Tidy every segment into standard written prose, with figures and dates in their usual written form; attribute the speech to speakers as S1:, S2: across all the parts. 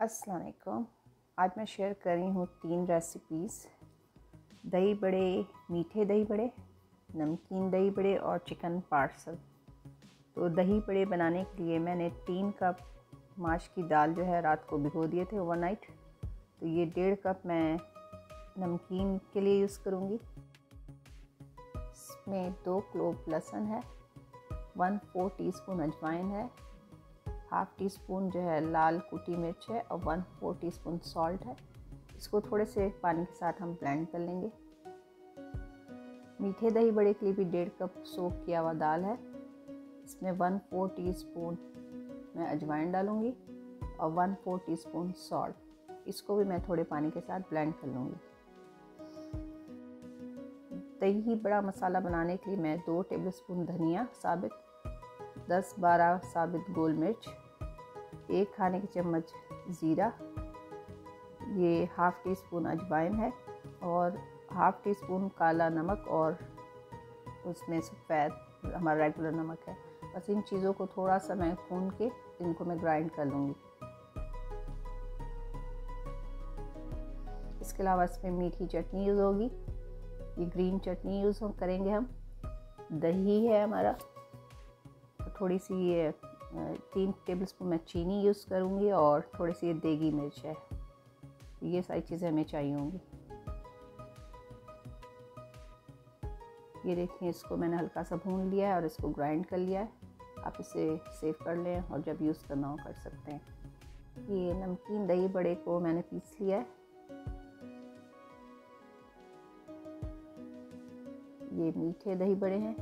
S1: अस्सलाम वालेकुम। आज मैं शेयर कर रही हूँ 3 रेसिपीज़। दही बड़े, मीठे दही बड़े, नमकीन दही बड़े और चिकन पार्सल। तो दही बड़े बनाने के लिए मैंने 3 कप माश की दाल जो है रात को भिगो दिए थे ओवरनाइट। तो ये 1.5 कप मैं नमकीन के लिए यूज़ करूँगी। इसमें 2 क्लोव लहसुन है, 1/4 टीस्पून अजवाइन है, हाफ़ टी स्पून जो है लाल कुटी मिर्च है और 1/4 टीस्पून सॉल्ट है। इसको थोड़े से पानी के साथ हम ब्लेंड कर लेंगे। मीठे दही बड़े के लिए भी 1.5 कप सोक किया हुआ दाल है। इसमें 1/4 टीस्पून मैं अजवाइन डालूँगी और 1/4 टीस्पून सॉल्ट। इसको भी मैं थोड़े पानी के साथ ब्लेंड कर लूँगी। दही बड़ा मसाला बनाने के लिए मैं 2 टेबलस्पून धनिया साबित, 10-12 साबित गोल मिर्च, 1 खाने की चम्मच ज़ीरा, ये हाफ़ टी स्पून अजवाइन है और हाफ़ टी स्पून काला नमक और उसमें सफ़ेद हमारा रेगुलर नमक है। बस इन चीज़ों को थोड़ा सा मैं भून के इनको मैं ग्राइंड कर लूँगी। इसके अलावा इसमें मीठी चटनी यूज़ होगी। ये ग्रीन चटनी यूज़ करेंगे हम। दही है हमारा, तो थोड़ी सी ये 3 टेबलस्पून मैं चीनी यूज़ करूँगी और थोड़ी सी देगी मिर्च है। ये सारी चीज़ें हमें चाहिए होंगी। ये देखिए, इसको मैंने हल्का सा भून लिया है और इसको ग्राइंड कर लिया है। आप इसे सेव कर लें और जब यूज़ करना हो कर सकते हैं। ये नमकीन दही बड़े को मैंने पीस लिया है। ये मीठे दही बड़े हैं।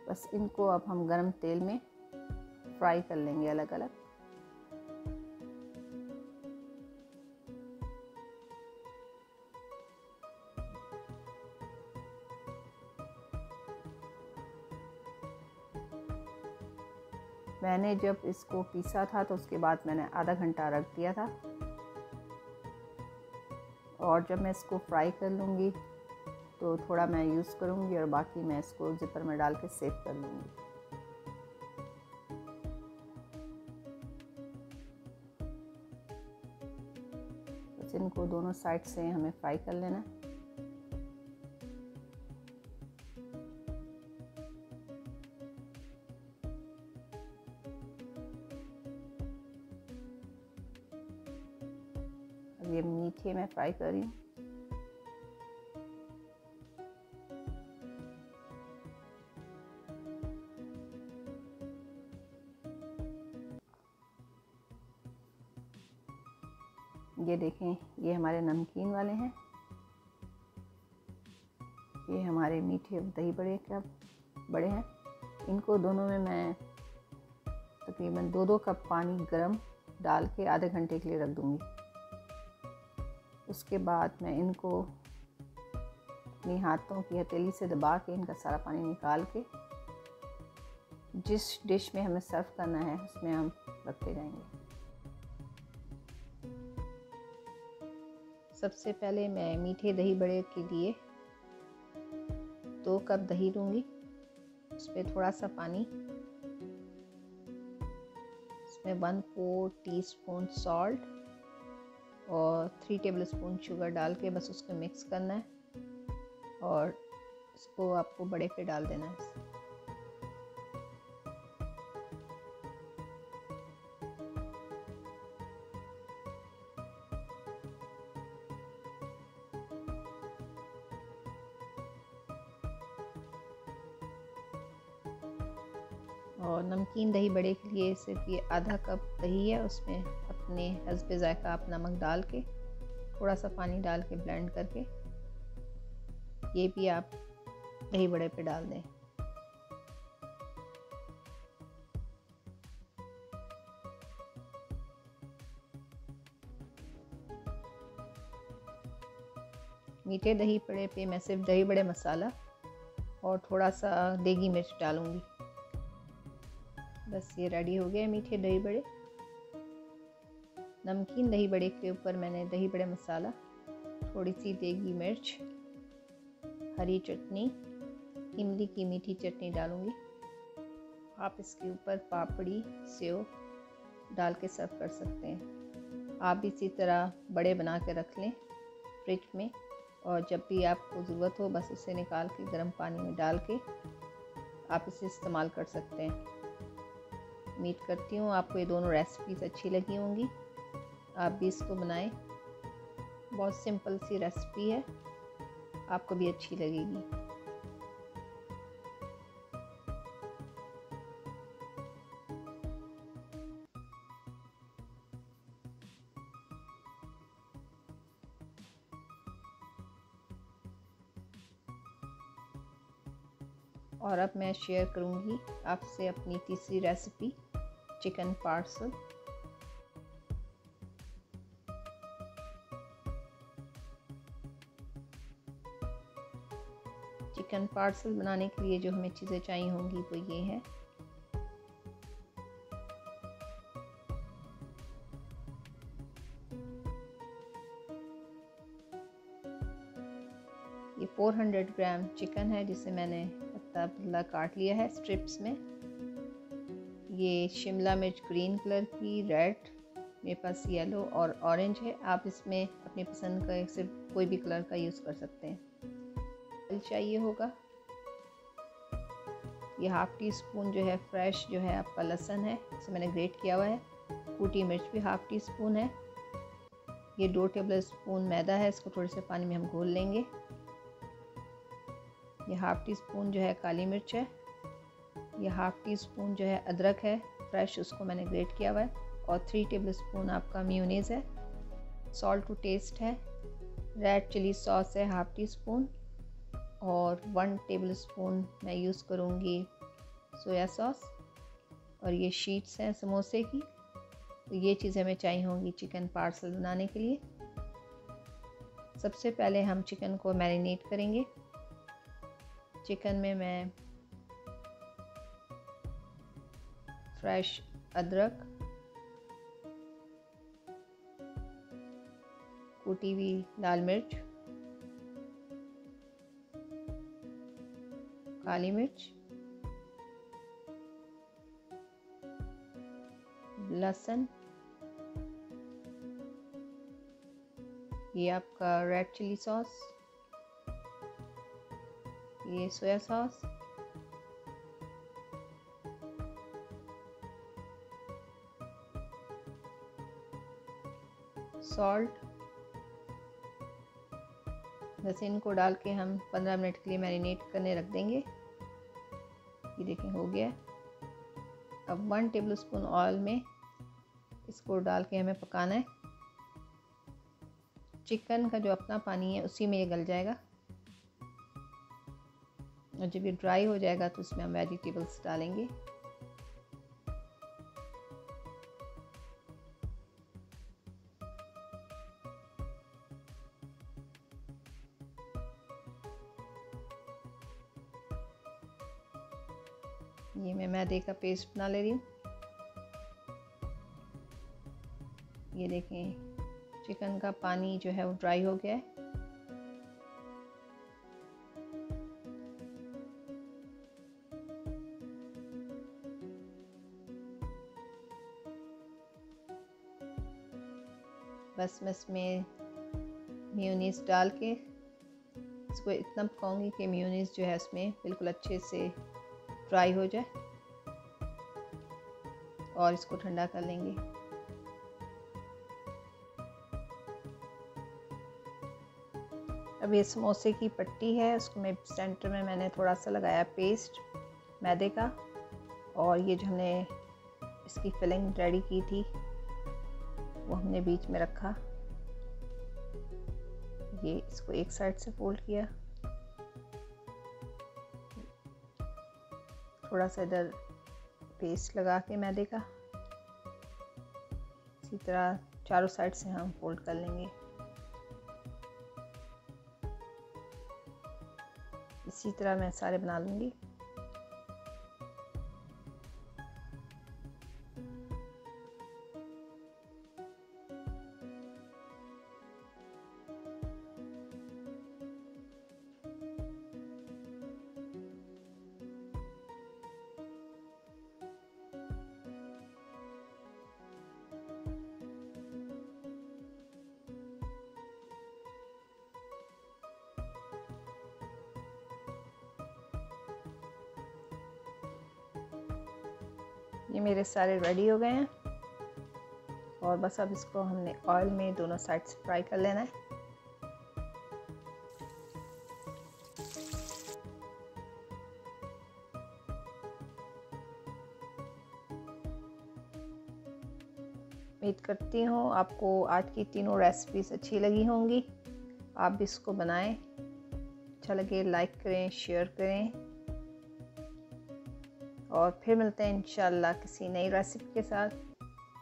S1: बस इनको अब हम गरम तेल में फ्राई कर लेंगे अलग अलग। मैंने जब इसको पीसा था तो उसके बाद मैंने आधा घंटा रख दिया था और जब मैं इसको फ्राई कर लूँगी तो थोड़ा मैं यूज़ करूँगी और बाकी मैं इसको ज़िपर में डाल के सेव कर लूँगी। बस इनको दोनों साइड से हमें फ्राई कर लेना है। अब ये मीठे में फ्राई कर रही हूँ। ये देखें, ये हमारे नमकीन वाले हैं। ये हमारे मीठे दही बड़े का बड़े हैं। इनको दोनों में मैं तकरीबन 2-2 कप पानी गरम डाल के आधे घंटे के लिए रख दूँगी। उसके बाद मैं इनको अपनी हाथों की हथेली से दबा के इनका सारा पानी निकाल के जिस डिश में हमें सर्व करना है उसमें हम रखते जाएंगे। सबसे पहले मैं मीठे दही बड़े के लिए 2 कप दही लूँगी। उस पर थोड़ा सा पानी, इसमें 1/4 टीस्पून सॉल्ट और 3 टेबलस्पून शुगर डाल के बस उसको मिक्स करना है और इसको आपको बड़े पे डाल देना है। और नमकीन दही बड़े के लिए सिर्फ ये आधा कप दही है, उसमें अपने हस्बे ज़ायक़ा आप नमक डाल के थोड़ा सा पानी डाल के ब्लेंड करके ये भी आप दही बड़े पे डाल दें। मीठे दही बड़े पे मैं सिर्फ दही बड़े मसाला और थोड़ा सा देगी मिर्च डालूँगी। बस ये रेडी हो गए मीठे दही बड़े। नमकीन दही बड़े के ऊपर मैंने दही बड़े मसाला, थोड़ी सी देगी मिर्च, हरी चटनी, इमली की मीठी चटनी डालूँगी। आप इसके ऊपर पापड़ी, सेव डाल के सर्व कर सकते हैं। आप भी इसी तरह बड़े बना के रख लें फ्रिज में, और जब भी आपको ज़रूरत हो बस उसे निकाल के गर्म पानी में डाल के आप इसे इस्तेमाल कर सकते हैं। उम्मीद करती हूँ आपको ये दोनों रेसिपीज़ अच्छी लगी होंगी। आप भी इसको बनाएं, बहुत सिंपल सी रेसिपी है, आपको भी अच्छी लगेगी। और अब मैं शेयर करूँगी आपसे अपनी तीसरी recipe, chicken parcel. Chicken parcel बनाने के लिए जो हमें चीज़ें चाहिए होंगी वो ये है। ये 400 ग्राम चिकन है जिसे मैंने पतला पतला काट लिया है स्ट्रिप्स में। ये शिमला मिर्च ग्रीन कलर की, रेड, मेरे पास येलो और ऑरेंज है। आप इसमें अपनी पसंद का सिर्फ कोई भी कलर का यूज़ कर सकते हैं। ऑयल चाहिए होगा। ये हाफ़ टी स्पून जो है फ्रेश जो है आपका लहसुन है, इसे मैंने ग्रेट किया हुआ है। कूटी मिर्च भी हाफ़ टी स्पून है। ये 2 टेबल स्पून मैदा है, इसको थोड़े से पानी में हम घोल लेंगे। ये हाफ़ टी स्पून जो है काली मिर्च है। ये हाफ़ टी स्पून जो है अदरक है फ्रेश, उसको मैंने ग्रेट किया हुआ है। और 3 टेबल स्पून आपका मेयोनीज़ है। सॉल्ट टू टेस्ट है। रेड चिली सॉस है हाफ़ टी स्पून। और 1 टेबल स्पून मैं यूज़ करूँगी सोया सॉस। और ये शीट्स हैं समोसे की। तो ये चीज़ें हमें चाहिए होंगी चिकन पार्सल बनाने के लिए। सबसे पहले हम चिकन को मैरिनेट करेंगे। चिकन में मैं फ्रेश अदरक, कुटी हुई लाल मिर्च, काली मिर्च, लहसुन, ये आपका रेड चिली सॉस, ये सोया सॉस, सॉल्ट। बस इनको डाल के हम 15 मिनट के लिए मैरिनेट करने रख देंगे। ये देखें हो गया। अब 1 टेबल स्पून ऑयल में इसको डाल के हमें पकाना है। चिकन का जो अपना पानी है उसी में ये गल जाएगा, और जब ये ड्राई हो जाएगा तो उसमें हम वेजिटेबल्स डालेंगे। ये मैं मैदे का पेस्ट बना ले रही हूँ। ये देखें चिकन का पानी जो है वो ड्राई हो गया है। बस मैं इसमें मेयोनीज़ डाल के इसको इतना पकाऊंगी कि मेयोनीज़ जो है इसमें बिल्कुल अच्छे से फ्राई हो जाए, और इसको ठंडा कर लेंगे। अब ये समोसे की पट्टी है, उसको मैं सेंटर में मैंने थोड़ा सा लगाया पेस्ट मैदे का, और ये जो हमने इसकी फिलिंग रेडी की थी वो हमने बीच में रखा। ये इसको एक साइड से फोल्ड किया, थोड़ा सा इधर पेस्ट लगा के मैदे का, इसी तरह चारों साइड से हम फोल्ड कर लेंगे। इसी तरह मैं सारे बना लूँगी। ये मेरे सारे रेडी हो गए हैं और बस अब इसको हमने ऑयल में दोनों साइड से फ्राई कर लेना है। उम्मीद करती हूँ आपको आज की तीनों रेसिपीज़ अच्छी लगी होंगी। आप भी इसको बनाएं, अच्छा लगे लाइक करें, शेयर करें और फिर मिलते हैं इंशाल्लाह किसी नई रेसिपी के साथ।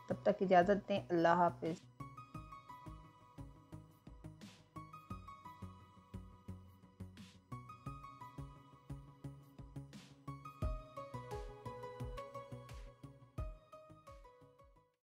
S1: तब तक इजाज़त दें। अल्लाह हाफ़िज़।